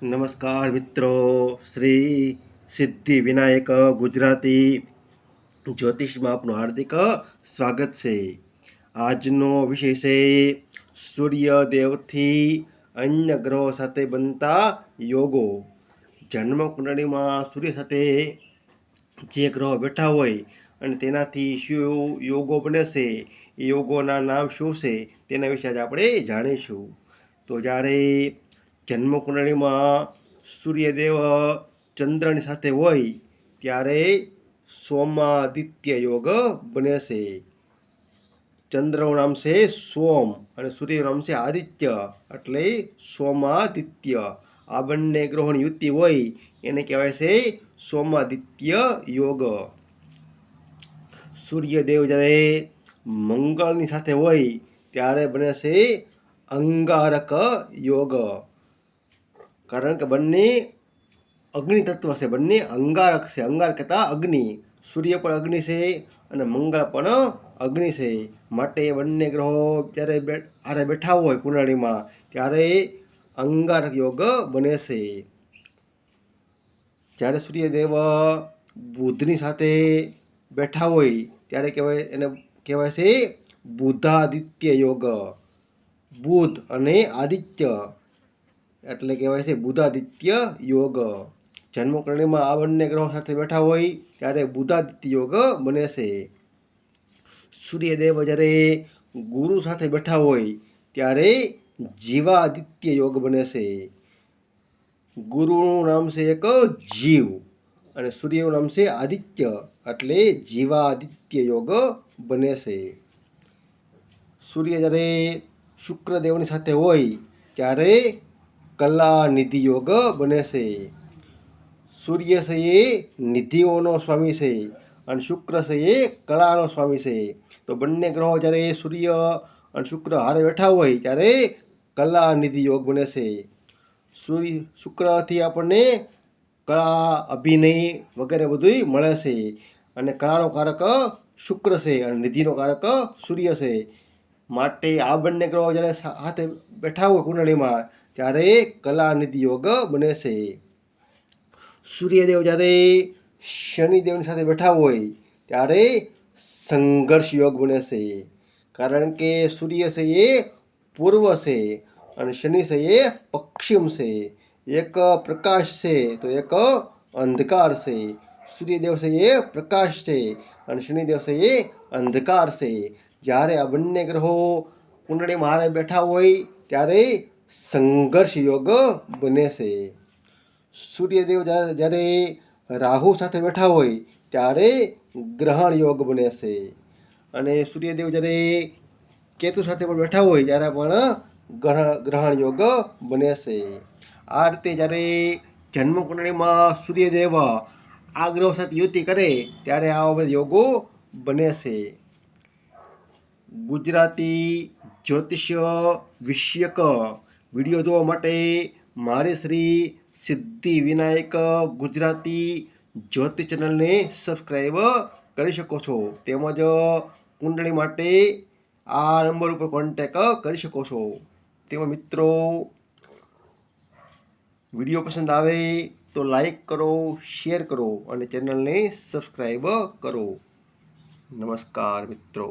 નમસ્કાર મિત્રો, શ્રી સિદ્ધિ વિનાયક ગુજરાતી જ્યોતિષમાં આપનું હાર્દિક સ્વાગત છે. આજનો વિષય છે સૂર્યદેવથી અન્ય ગ્રહો સાથે બનતા યોગો. જન્મ કુંડળીમાં સૂર્ય સાથે જે ગ્રહો બેઠા હોય અને તેનાથી શું યોગો બને છે, એ યોગોના નામ શું છે તેના વિશે આજે આપણે જાણીશું. તો જ્યારે જન્મકુંડળીમાં સૂર્યદેવ ચંદ્રની સાથે હોય ત્યારે સોમાદિત્ય યોગ બને છે. ચંદ્રનું નામ છે સોમ અને સૂર્યનું નામ છે આદિત્ય, એટલે સોમાદિત્ય. આ બંને ગ્રહોની યુતિ હોય એને કહેવાય છે સોમાદિત્ય યોગ. સૂર્યદેવ જ્યારે મંગળની સાથે હોય ત્યારે બને છે અંગારક યોગ. કારણ કે બંને અગ્નિ તત્વ છે, બંને અંગારક છે. અંગારક કહેતા અગ્નિ. સૂર્ય પણ અગ્નિ છે અને મંગળ પણ અગ્નિ છે. માટે બંને ગ્રહો જ્યારે હારે બેઠા હોય કુંડળીમાં ત્યારે અંગારક યોગ બને છે. જ્યારે સૂર્યદેવ બુધની સાથે બેઠા હોય ત્યારે એને કહેવાય છે બુધાદિત્ય યોગ. બુધ અને આદિત્ય એટલે કહેવાય છે બુધાદિત્ય યોગ. જન્મકુંડળીમાં આ બંને ગ્રહો સાથે બેઠા હોય ત્યારે બુધાદિત્ય યોગ બને છે. સૂર્યદેવ જ્યારે ગુરુ સાથે બેઠા હોય ત્યારે જીવાદિત્ય યોગ બને છે. ગુરુનું નામ છે એક જીવ અને સૂર્યનું નામ છે આદિત્ય, એટલે જીવાદિત્ય યોગ બને છે. સૂર્ય જ્યારે શુક્રદેવની સાથે હોય ત્યારે કલાનિધિ યોગ બને છે. સૂર્ય છે એ નિધિઓનો સ્વામી છે અને શુક્ર છે એ કલાનો સ્વામી છે. તો બંને ગ્રહો જ્યારે સૂર્ય અને શુક્ર હારે બેઠા હોય ત્યારે કલાનિધિ યોગ બને છે. શુક્રથી આપણને કળા, અભિનય વગેરે બધું મળે છે અને કળાનો કારક શુક્ર છે અને નિધિનો કારક સૂર્ય છે. માટે આ બંને ગ્રહો જ્યારે સાથે બેઠા હોય કુંડળીમાં ત્યારે કલાનિધિ યોગ બને છે. સૂર્યદેવ જ્યારે શનિદેવની સાથે બેઠા હોય ત્યારે સંઘર્ષ યોગ બને છે. કારણ કે સૂર્ય છે એ પૂર્વ છે અને શનિ છે એ પશ્ચિમ છે. એક પ્રકાશ છે તો એક અંધકાર છે. સૂર્યદેવ છે એ પ્રકાશ છે અને શનિદેવ છે એ અંધકાર છે. જ્યારે આ બંને ગ્રહો કુંડળીમાં હારે બેઠા હોય ત્યારે સંઘર્ષ યોગ બને છે. સૂર્યદેવ જ્યારે રાહુ સાથે બેઠા હોય ત્યારે ગ્રહણ યોગ બને છે અને સૂર્યદેવ જ્યારે કેતુ સાથે પણ બેઠા હોય ત્યારે પણ ગ્રહણ યોગ બને છે. આ રીતે જ્યારે જન્મકુંડળીમાં સૂર્યદેવ આ ગ્રહો સાથે યુતિ કરે ત્યારે આવા બધા યોગો બને છે. ગુજરાતી જ્યોતિષ વિષયક વિડીયો જોવા માટે મારી શ્રી સિદ્ધિ વિનાયક ગુજરાતી જ્યોતિષ ચેનલને સબસ્ક્રાઈબ કરી શકો છો. તેમજ કુંડળી માટે આ નંબર ઉપર કોન્ટેક કરી શકો છો. તેમાં મિત્રો વિડીયો પસંદ આવે તો લાઈક કરો, શેર કરો અને ચેનલને સબસ્ક્રાઈબ કરો. નમસ્કાર મિત્રો.